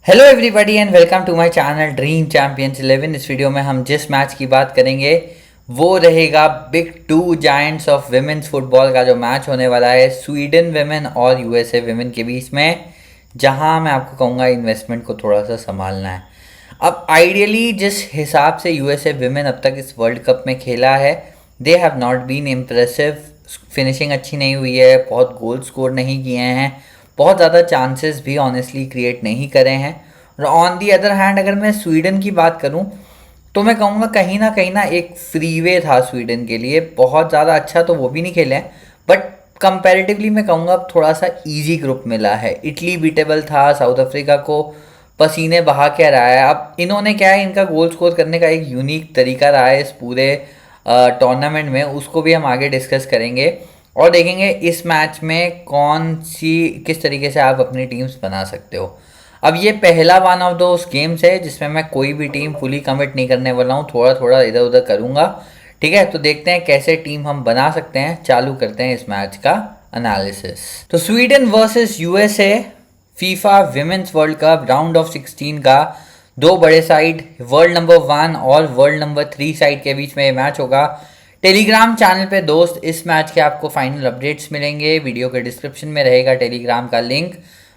Hello everybody and welcome to my channel dream champions 11। इस video में हम जिस मैच की बात करेंगे वो रहेगा big two giants of women's football का जो मैच होने वाला है स्वीडन विमेन और यूएसए विमेन के बीच में, जहां मैं आपको कहूँगा इन्वेस्टमेंट को थोड़ा सा संभालना है। अब आइडियली जिस हिसाब से यूएसए विमेन अब तक इस वर्ल्ड कप में खेला है, they have not been impressive. Finishing अच्छी नहीं हुई है, बहुत गोल स्कोर नहीं किए हैं, बहुत ज़्यादा चांसेस भी ऑनेस्टली क्रिएट नहीं करे हैं। और ऑन दी अदर हैंड अगर मैं स्वीडन की बात करूं तो मैं कहूँगा कहीं ना एक फ्रीवे था स्वीडन के लिए। बहुत ज़्यादा अच्छा तो वो भी नहीं खेले हैं, बट कंपैरेटिवली मैं कहूँगा थोड़ा सा इजी ग्रुप मिला है। इटली बीटेबल था, साउथ अफ्रीका को पसीने बहा के रहा है। अब इन्होंने क्या है, इनका गोल स्कोर करने का एक यूनिक तरीका रहा है इस पूरे टूर्नामेंट में, उसको भी हम आगे डिस्कस करेंगे और देखेंगे इस मैच में कौन सी किस तरीके से आप अपनी टीम्स बना सकते हो। अब ये पहला वन ऑफ दोस गेम्स है जिसमें मैं कोई भी टीम फुली कमिट नहीं करने वाला हूँ, थोड़ा थोड़ा इधर उधर करूँगा। ठीक है, तो देखते हैं कैसे टीम हम बना सकते हैं। चालू करते हैं इस मैच का एनालिसिस। तो Sweden versus USA FIFA women's world cup round of 16 का दो बड़े साइड, वर्ल्ड नंबर 1 और वर्ल्ड नंबर 3 साइड के बीच में ये मैच होगा। टेलीग्राम चैनल पे दोस्त इस मैच के आपको फाइनल अपडेट्स मिलेंगे। वीडियो के डिस्क्रिप्शन में रहेगा टेलीग्राम का लिंक।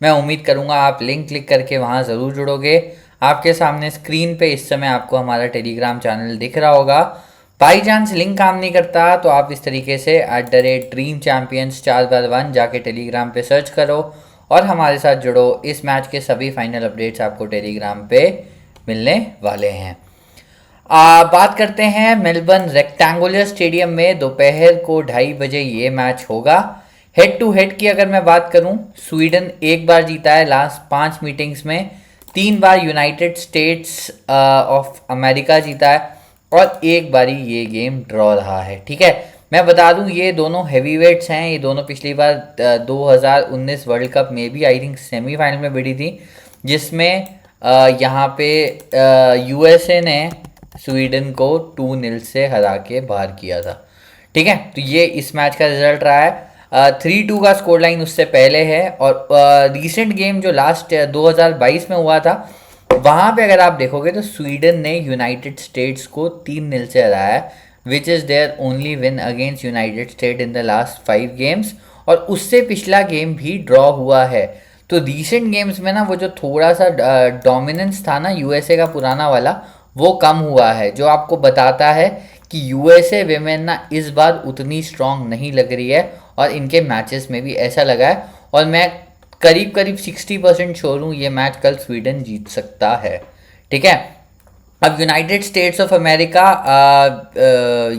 मैं उम्मीद करूंगा आप लिंक क्लिक करके वहां ज़रूर जुड़ोगे। आपके सामने स्क्रीन पे इस समय आपको हमारा टेलीग्राम चैनल दिख रहा होगा। बाई चांस लिंक काम नहीं करता तो आप इस तरीके से @ड्रीम चैम्पियंस 4x1 जाके टेलीग्राम पे सर्च करो और हमारे साथ जुड़ो। इस मैच के सभी फाइनल अपडेट्स आपको टेलीग्राम पे मिलने वाले हैं। बात करते हैं मेलबर्न रेक्टेंगुलर स्टेडियम में दोपहर को 2:30 बजे ये मैच होगा। हेड टू हेड की अगर मैं बात करूं, स्वीडन एक बार जीता है लास्ट 5 मीटिंग्स में, 3 बार यूनाइटेड स्टेट्स ऑफ अमेरिका जीता है और एक बारी ये गेम ड्रॉ रहा है। ठीक है, मैं बता दूं ये दोनों हैवीवेट्स हैं। ये दोनों पिछली बार 2019 वर्ल्ड कप में भी आई थिंक सेमीफाइनल में भिड़ी थी, जिसमें यहाँ पे यूएसए ने स्वीडन को 2-0 से हरा के बाहर किया था। ठीक है, तो ये इस मैच का रिजल्ट रहा है। 3-2 का स्कोर लाइन उससे पहले है। और रिसेंट गेम जो लास्ट 2022 में हुआ था, वहाँ पे अगर आप देखोगे तो स्वीडन ने यूनाइटेड स्टेट्स को 3-0 से हराया है, which is their only win against United State in the last 5 games. और उससे पिछला गेम भी ड्रॉ हुआ है। तो रिसेंट गेम्स में ना वो जो थोड़ा सा डोमिनेंस था ना यूएसए का पुराना वाला, वो कम हुआ है, जो आपको बताता है कि यूएसए विमेन ना इस बार उतनी स्ट्रांग नहीं लग रही है और इनके मैचेस में भी ऐसा लगा है। और मैं करीब करीब 60% श्योर हूँ ये मैच कल स्वीडन जीत सकता है। ठीक है, अब यूनाइटेड स्टेट्स ऑफ अमेरिका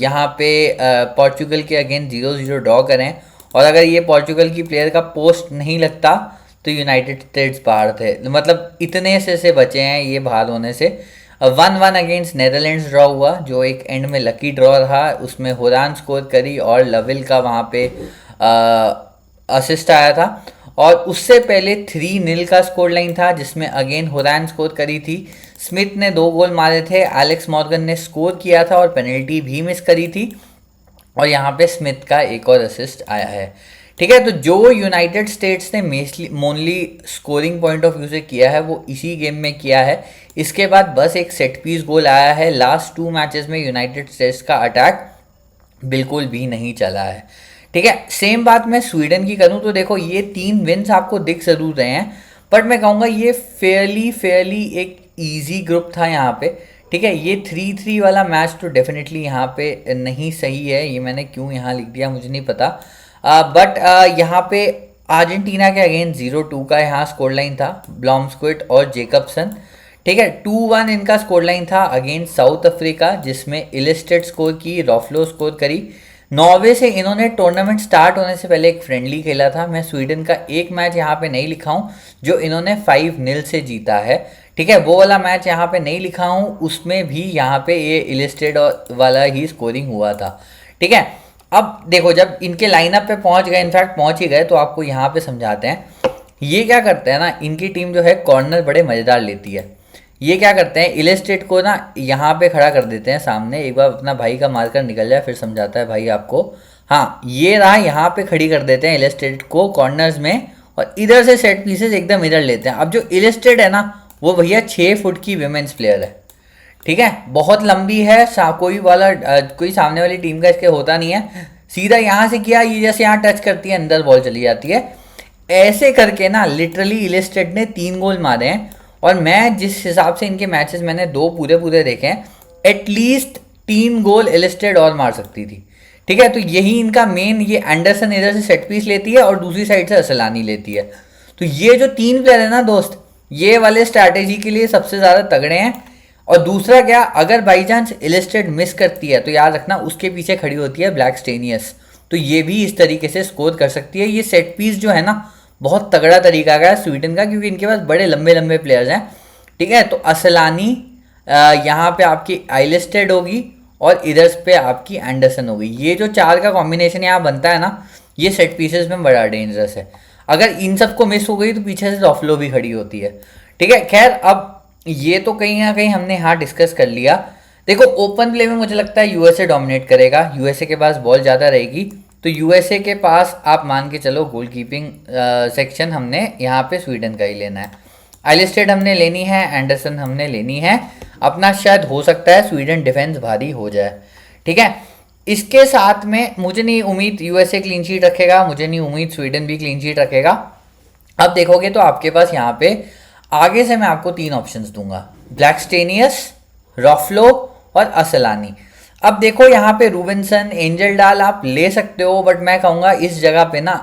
यहाँ पे पोर्चुगल के अगेंस्ट 0-0 ड्रॉ करें, और अगर ये पोर्चुगल की प्लेयर का पोस्ट नहीं लगता तो यूनाइटेड स्टेट्स बाहर थे। मतलब इतने से बचे हैं ये बाहर होने से। 1-1 अगेंस्ट नेदरलैंड्स ड्रॉ हुआ, जो एक एंड में लकी ड्रॉ रहा। उसमें होरान स्कोर करी और लविल का वहाँ पे असिस्ट आया था। और उससे पहले 3-0 का स्कोर लाइन था, जिसमें अगेन होरान स्कोर करी थी। स्मिथ ने 2 गोल मारे थे, एलेक्स मॉर्गन ने स्कोर किया था और पेनल्टी भी मिस करी थी। और यहाँ पे स्मिथ का एक और असिस्ट आया है। ठीक है, तो जो यूनाइटेड स्टेट्स ने मोनली स्कोरिंग पॉइंट ऑफ व्यू से किया है वो इसी गेम में किया है। इसके बाद बस एक सेट पीस गोल आया है। लास्ट 2 मैचेस में यूनाइटेड स्टेट्स का अटैक बिल्कुल भी नहीं चला है। ठीक है, सेम बात मैं स्वीडन की करूं तो देखो ये 3 विन्स आपको दिख जरूर रहे हैं, बट मैं कहूँगा ये फेयरली एक ईजी ग्रुप था यहाँ पे। ठीक है, ये 3-3 वाला मैच तो डेफिनेटली यहाँ पे नहीं सही है। ये मैंने क्यों यहाँ लिख दिया मुझे नहीं पता, बट यहाँ पे अर्जेंटीना के अगेंस्ट 0-2 का यहाँ स्कोर लाइन था, ब्लॉमस्क्विट और जेकबसन। ठीक है, 2-1 इनका स्कोर लाइन था अगेंस्ट साउथ अफ्रीका, जिसमें इलिस्टेड स्कोर की, रॉफलो स्कोर करी। नॉर्वे से इन्होंने टूर्नामेंट स्टार्ट होने से पहले एक फ्रेंडली खेला था। मैं स्वीडन का एक मैच यहाँ पे नहीं लिखा हूँ जो इन्होंने 5-0 से जीता है। ठीक है, वो वाला मैच यहाँ पे नहीं लिखा हूँ, उसमें भी यहाँ पे ये इलिस्टेड वाला ही स्कोरिंग हुआ था। ठीक है, अब देखो जब इनके लाइनअप पे पहुंच गए, इनफैक्ट पहुंच ही गए, तो आपको यहाँ पे समझाते हैं। ये क्या करते हैं ना, इनकी टीम जो है कॉर्नर बड़े मज़ेदार लेती है। ये क्या करते हैं, इलिस्टेट को ना यहाँ पे खड़ा कर देते हैं सामने, एक बार अपना भाई का मारकर निकल जाए फिर समझाता है भाई आपको। हाँ, ये रहा, यहाँ पे खड़ी कर देते हैं इलिस्टेट को कॉर्नर्स में, और इधर से सेट पीसेस एकदम इधर लेते हैं। अब जो इलिस्टेट है ना वो भैया 6 फुट की विमेंस प्लेयर है, ठीक है, बहुत लंबी है, कोई सामने वाली टीम का इसके होता नहीं है, सीधा यहाँ से किया, ये जैसे यहाँ टच करती है अंदर बॉल चली जाती है, ऐसे करके ना लिटरली इलिस्टेड ने 3 गोल मारे हैं। और मैं जिस हिसाब से इनके मैचेस मैंने 2 पूरे पूरे देखे हैं, एटलीस्ट 3 गोल इलिस्टेड और मार सकती थी, ठीक है। तो यही इनका मेन, ये एंडरसन इधर से सेट पीस लेती है और दूसरी साइड से असलानी लेती है। तो ये जो 3 प्लेयर है ना दोस्त, ये वाले स्ट्रैटेजी के लिए सबसे ज़्यादा तगड़े हैं। और दूसरा क्या, अगर बाई चांस इलिस्टेड मिस करती है तो याद रखना उसके पीछे खड़ी होती है ब्लैक स्टेनियस, तो ये भी इस तरीके से स्कोर कर सकती है। ये सेट पीस जो है ना बहुत तगड़ा तरीका का है स्वीडन का, क्योंकि इनके पास बड़े लंबे लंबे प्लेयर्स हैं, ठीक है। तो असलानी यहाँ पे आपकी आइलिस्टेड होगी और इधर पे आपकी एंडरसन होगी। ये जो 4 का कॉम्बिनेशन यहाँ बनता है ना, ये सेट पीसेस में बड़ा डेंजरस है। अगर इन सबको मिस हो गई तो पीछे से रॉफलो भी खड़ी होती है, ठीक है। खैर अब ये तो कहीं ना कहीं हमने यहाँ डिस्कस कर लिया। देखो ओपन प्ले में मुझे लगता है यूएसए डोमिनेट करेगा, यूएसए के पास बॉल ज़्यादा रहेगी, तो यूएसए के पास आप मान के चलो गोलकीपिंग सेक्शन हमने यहाँ पे स्वीडन का ही लेना है। आइलिस्टेड हमने लेनी है, एंडरसन हमने लेनी है अपना, शायद हो सकता है स्वीडन डिफेंस भारी हो जाए, ठीक है। इसके साथ में मुझे नहीं उम्मीद यूएसए क्लीन शीट रखेगा, मुझे नहीं उम्मीद स्वीडन भी क्लीन शीट रखेगा। अब देखोगे तो आपके पास यहाँ पे आगे से मैं आपको 3 ऑप्शंस दूंगा, ब्लैक स्टेनियस, रॉफलो और असलानी। अब देखो यहाँ पे रूबिनसन, एंजल डाल आप ले सकते हो, बट मैं कहूँगा इस जगह पे ना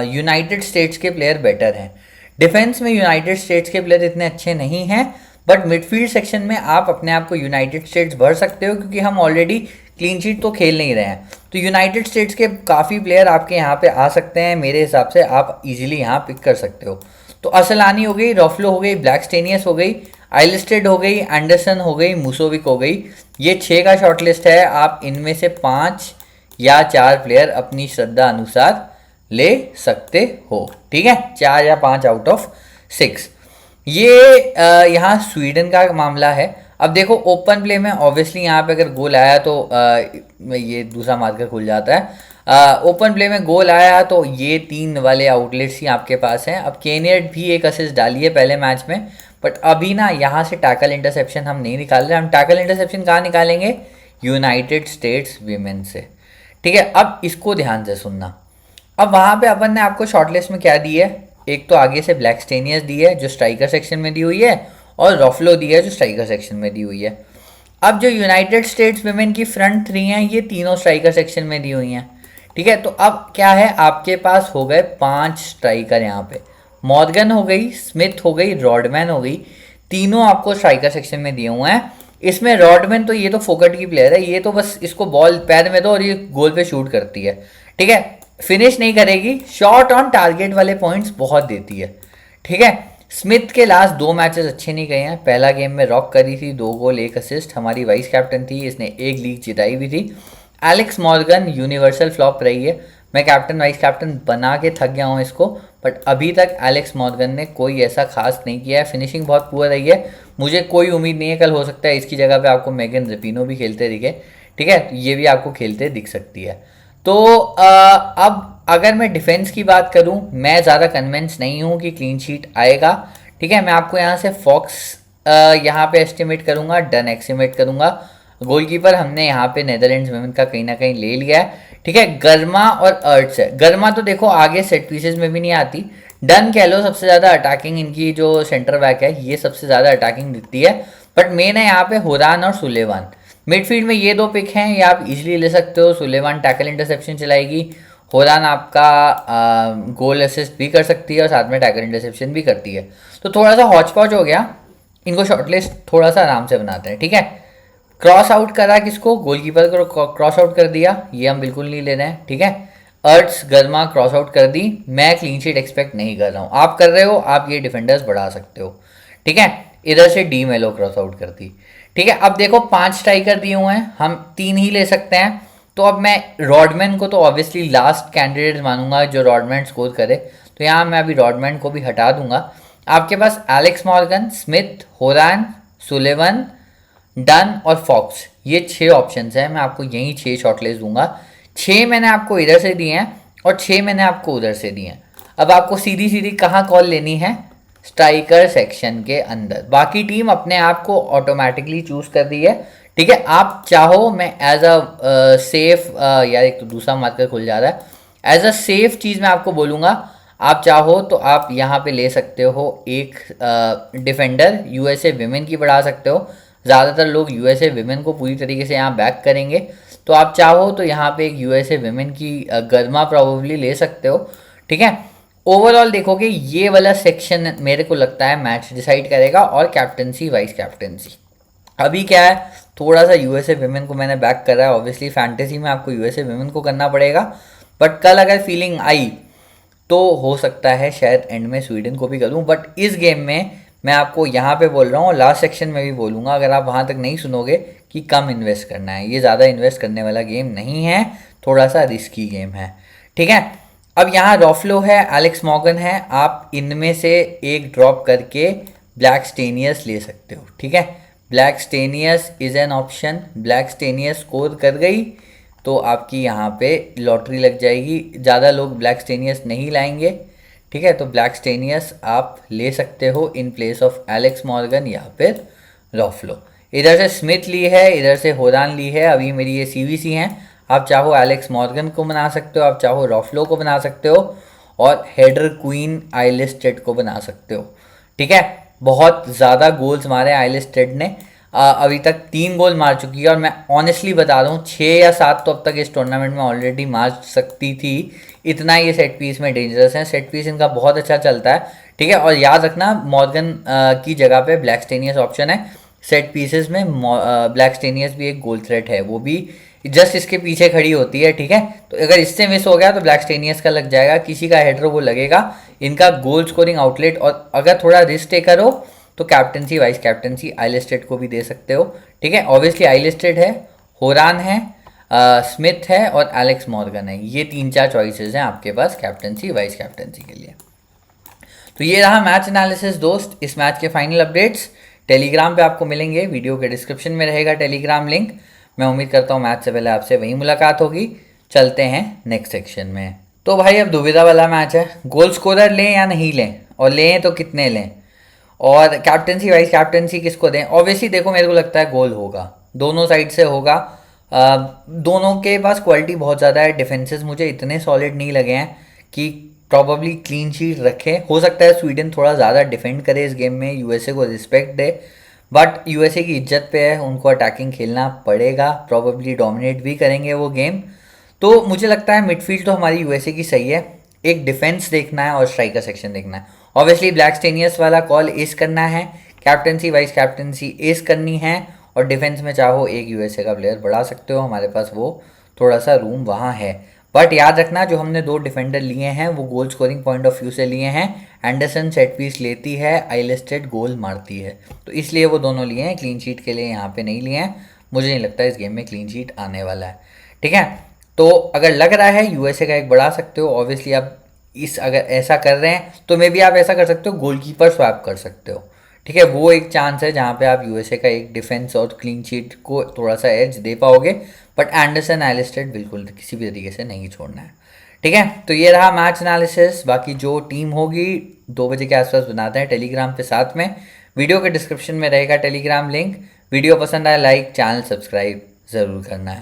यूनाइटेड स्टेट्स के प्लेयर बेटर हैं। डिफेंस में यूनाइटेड स्टेट्स के प्लेयर इतने अच्छे नहीं हैं, बट मिडफील्ड सेक्शन में आप अपने आप को यूनाइटेड स्टेट्स भर सकते हो, क्योंकि हम ऑलरेडी क्लीन शीट तो खेल नहीं रहे हैं। तो यूनाइटेड स्टेट्स के काफ़ी प्लेयर आपके यहाँ पे आ सकते हैं, मेरे हिसाब से आप इजीली यहाँ पिक कर सकते हो। तो असलानी हो गई, रॉफलो हो गई, ब्लैक स्टेनियस हो गई, आइलिस्टेड हो गई, एंडरसन हो गई, मुसोविक हो गई। ये 6 का शॉर्टलिस्ट है, आप इनमें से 5 या 4 प्लेयर अपनी श्रद्धा अनुसार ले सकते हो, ठीक है, 4 या 5 आउट ऑफ 6। ये यहाँ स्वीडन का मामला है। अब देखो ओपन प्ले में ऑब्वियसली यहाँ पे अगर गोल आया तो ये दूसरा मार्कर खुल जाता है। ओपन प्ले में गोल आया तो ये 3 वाले आउटलेट्स ही आपके पास हैं। अब केनियर्ड भी एक असिस्ट डाली है पहले मैच में, बट अभी ना यहाँ से टैकल इंटरसेप्शन हम नहीं निकाल रहे। हम टैकल इंटरसेप्शन कहाँ निकालेंगे, यूनाइटेड स्टेट्स वीमेन से, ठीक है। अब इसको ध्यान से सुनना, अब वहाँ पे अपन ने आपको शॉर्टलिस्ट में क्या दी है, एक तो आगे से ब्लैक स्टेनियस दी है जो स्ट्राइकर सेक्शन में दी हुई है, और रॉफलो दी है जो स्ट्राइकर सेक्शन में दी हुई है। अब जो यूनाइटेड स्टेट्स विमेन की फ्रंट 3 हैं, ये तीनों स्ट्राइकर सेक्शन में दी हुई हैं, ठीक है। तो अब क्या है, आपके पास हो गए 5 स्ट्राइकर यहाँ पे, मॉर्गन हो गई, स्मिथ हो गई, रॉडमैन हो गई, तीनों आपको स्ट्राइकर सेक्शन में दिए हुए हैं। इसमें रॉडमैन तो ये तो फोकट की प्लेयर है, ये तो बस इसको बॉल पैर में दो और ये गोल पे शूट करती है, ठीक है, फिनिश नहीं करेगी, शॉट ऑन टारगेट वाले पॉइंट्स बहुत देती है, ठीक है। स्मिथ के लास्ट 2 मैचेस अच्छे नहीं गए हैं, पहला गेम में रॉक करी थी, 2 गोल 1 असिस्ट, हमारी वाइस कैप्टन थी, इसने 1 लीग जिताई भी थी। एलेक्स मॉर्गन यूनिवर्सल फ्लॉप रही है, मैं कैप्टन वाइस कैप्टन बना के थक गया हूँ इसको, बट अभी तक एलेक्स मॉर्गन ने कोई ऐसा खास नहीं किया है, फिनिशिंग बहुत पुअर रही है। मुझे कोई उम्मीद नहीं है, कल हो सकता है इसकी जगह पे आपको मेगन रेपिनो भी खेलते दिखे, ठीक है, तो ये भी आपको खेलते दिख सकती है। तो अब अगर मैं डिफेंस की बात करूं, मैं ज़्यादा कन्विंस नहीं हूं कि क्लीन शीट आएगा, ठीक है। मैं आपको यहाँ से फॉक्स यहाँ पे एस्टिमेट करूंगा, डन एस्टिमेट करूंगा। गोलकीपर हमने यहाँ पे नेदरलैंड्स वुमेन का कहीं ना कहीं ले लिया है, ठीक है। गर्मा और अर्ट्स है, गर्मा तो देखो आगे सेट पीसेस में भी नहीं आती, डन कह लो सबसे ज़्यादा अटैकिंग इनकी जो सेंटर बैक है ये सबसे ज़्यादा अटैकिंग दिखती है, बट मेन है यहाँ पे हुरान और सुलेमान। मिडफील्ड में ये 2 पिक हैं, ये आप इजीली ले सकते हो। सुलेमान टैकल इंटरसेप्शन चलाएगी, हुरान आपका गोल असिस्ट भी कर सकती है और साथ में टैकल इंटरसेप्शन भी करती है। तो थोड़ा सा हॉच पॉच हो गया, इनको शॉर्टलिस्ट थोड़ा सा आराम से बनाते हैं, ठीक है। क्रॉस आउट करा किसको, गोलकीपर को क्रॉस आउट कर दिया, ये हम बिल्कुल नहीं ले रहे हैं, ठीक है। अर्ट्स गर्मा क्रॉस आउट कर दी, मैं क्लीन शीट एक्सपेक्ट नहीं कर रहा हूँ, आप कर रहे हो, आप ये डिफेंडर्स बढ़ा सकते हो, ठीक है। इधर से डी मेलो क्रॉस आउट कर दी, ठीक है। अब देखो 5 स्ट्राइकर दिए हुए हैं, हम 3 ही ले सकते हैं, तो अब मैं रॉडमैन को तो ऑब्वियसली लास्ट कैंडिडेट मानूंगा जो रॉडमैन स्कोर करे, तो यहाँ मैं अभी रॉडमैन को भी हटा दूंगा। आपके पास Alex Morgan, Smith, Horan, Sullivan, Dunn और फॉक्स, ये 6 ऑप्शंस हैं, मैं आपको यही 6 शॉर्टलिस्ट दूंगा। 6 मैंने आपको इधर से दिए हैं और 6 मैंने आपको उधर से दिए हैं। अब आपको सीधी सीधी कहाँ कॉल लेनी है, स्ट्राइकर सेक्शन के अंदर। बाकी टीम अपने आप को ऑटोमेटिकली चूज कर दी है, ठीक है। आप चाहो, मैं एज अ सेफ, यार एक तो दूसरा मार्कर खुल जा रहा है, एज अ सेफ चीज़ मैं आपको बोलूँगा, आप चाहो तो आप यहाँ पे ले सकते हो एक डिफेंडर, यूएसए विमेन की बढ़ा सकते हो। ज़्यादातर लोग यूएसए विमेन को पूरी तरीके से यहाँ बैक करेंगे, तो आप चाहो तो यहाँ पे एक यूएसए विमेन की गर्मा प्रॉबेबली ले सकते हो, ठीक है। ओवरऑल देखोगे ये वाला सेक्शन मेरे को लगता है मैच डिसाइड करेगा, और कैप्टनसी वाइस कैप्टनसी अभी क्या है, थोड़ा सा यूएसए विमेन को मैंने बैक करा है। ऑब्वियसली फैंटेसी में आपको यूएसए विमेन को करना पड़ेगा, बट कल अगर फीलिंग आई तो हो सकता है शायद एंड में स्वीडन को भी करूं। बट इस गेम में मैं आपको यहाँ पे बोल रहा हूँ, लास्ट सेक्शन में भी बोलूँगा, अगर आप वहाँ तक नहीं सुनोगे कि कम इन्वेस्ट करना है, ये ज़्यादा इन्वेस्ट करने वाला गेम नहीं है, थोड़ा सा रिस्की गेम है, ठीक है। अब यहाँ रॉफलो है, एलेक्स मॉर्गन है, आप इनमें से एक ड्रॉप करके ब्लैक स्टेनियस ले सकते हो, ठीक है। Blackstenius is an option. Blackstenius score कर गई तो आपकी यहाँ पे लॉटरी लग जाएगी। ज़्यादा लोग ब्लैक स्टेनियस नहीं लाएंगे, ठीक है, तो ब्लैक स्टेनियस आप ले सकते हो in place of Alex Morgan या फिर रॉफलो। इधर से स्मिथ ली है, इधर से होरान ली है, अभी मेरी ये सीवीसी हैं। आप चाहो एलेक्स मॉर्गन को बना सकते हो, आप चाहो रॉफलो को बना सकते हो, और हेडर क्वीन आइलिस टेड को बना सकते हो, ठीक है। बहुत ज़्यादा गोल्स मारे आइलिस टेड ने, अभी तक 3 गोल मार चुकी है, और मैं ऑनेस्टली बता रहा हूँ 6 या 7 तो अब तक इस टूर्नामेंट में ऑलरेडी मार सकती थी। इतना ये सेट पीस में डेंजरस है, सेट पीस इनका बहुत अच्छा चलता है, ठीक है। और याद रखना मॉर्गन की जगह पे ब्लैक स्टेनियस ऑप्शन है सेट पीसेस में। ब्लैक स्टेनियस भी एक गोल थ्रेट है, वो भी जस्ट इसके पीछे खड़ी होती है, ठीक है। तो अगर इससे मिस हो गया तो ब्लैक स्टेनियस का लग जाएगा, किसी का हेडर वो लगेगा, इनका गोल स्कोरिंग आउटलेट। और अगर थोड़ा रिस्क टेकर हो तो कैप्टनसी वाइस कैप्टनसी आइलिस्टेड को भी दे सकते हो, ठीक है। ऑब्वियसली आइलिस्टेड है, होरान है, स्मिथ है और एलेक्स मॉर्गन है, ये 3-4 चॉइसेस हैं आपके पास कैप्टनसी वाइस कैप्टनसी के लिए। तो ये रहा मैच एनालिसिस दोस्त। इस मैच के फाइनल अपडेट्स टेलीग्राम पे आपको मिलेंगे, वीडियो के डिस्क्रिप्शन में रहेगा टेलीग्राम लिंक। मैं उम्मीद करता हूँ मैच से पहले आपसे वही मुलाकात होगी। चलते हैं नेक्स्ट सेक्शन में। तो भाई अब दुविधा वाला मैच है, गोल स्कोरर लें या नहीं लें, और लें तो कितने लें, और कैप्टनसी वाइस कैप्टनसी किसको दें। ऑब्वियसली देखो मेरे को लगता है गोल होगा, दोनों साइड से होगा। दोनों के पास क्वालिटी बहुत ज़्यादा है। डिफेंसेस मुझे इतने सॉलिड नहीं लगे हैं कि प्रॉबली क्लीन शीट रखें। हो सकता है स्वीडन थोड़ा ज़्यादा डिफेंड करे इस गेम में, यूएसए को रिस्पेक्ट दे, बट यूएसए की इज्जत पे है, उनको अटैकिंग खेलना पड़ेगा, प्रॉबली डोमिनेट भी करेंगे वो गेम। तो मुझे लगता है मिडफील्ड तो हमारी यूएसए की सही है, एक डिफेंस देखना है और स्ट्राइकर सेक्शन देखना है। ऑब्वियसली ब्लैक स्टेनियस वाला कॉल इस करना है, कैप्टनसी वाइस कैप्टनसी इस करनी है, और डिफेंस में चाहो एक यूएसए का प्लेयर बढ़ा सकते हो, हमारे पास वो थोड़ा सा रूम वहाँ है। बट याद रखना जो हमने 2 डिफेंडर लिए हैं वो goal scoring point of view से लिए हैं। एंडरसन सेट पीस लेती है, आइलिस्टेड गोल मारती है, तो इसलिए वो दोनों लिए हैं, क्लीन शीट के लिए यहाँ पे नहीं लिए हैं। मुझे नहीं लगता इस गेम में क्लीन शीट आने वाला है, ठीक है। तो अगर लग रहा है यूएसए का एक बढ़ा सकते हो, ऑब्वियसली आप इस अगर ऐसा कर रहे हैं तो मे भी आप ऐसा कर सकते हो, गोलकीपर स्वैप कर सकते हो, ठीक है। वो एक चांस है जहाँ पे आप यूएसए का एक डिफेंस और क्लीन शीट को थोड़ा सा एज दे पाओगे। बट एंडरसन आइलिस्टेड बिल्कुल किसी भी तरीके से नहीं छोड़ना है, ठीक है। तो ये रहा मैच एनालिसिस। बाकी जो टीम होगी 2 बजे के आसपास बनाते हैं टेलीग्राम पे साथ में, वीडियो के डिस्क्रिप्शन में रहेगा टेलीग्राम लिंक। वीडियो पसंद आए लाइक, चैनल सब्सक्राइब ज़रूर करना है।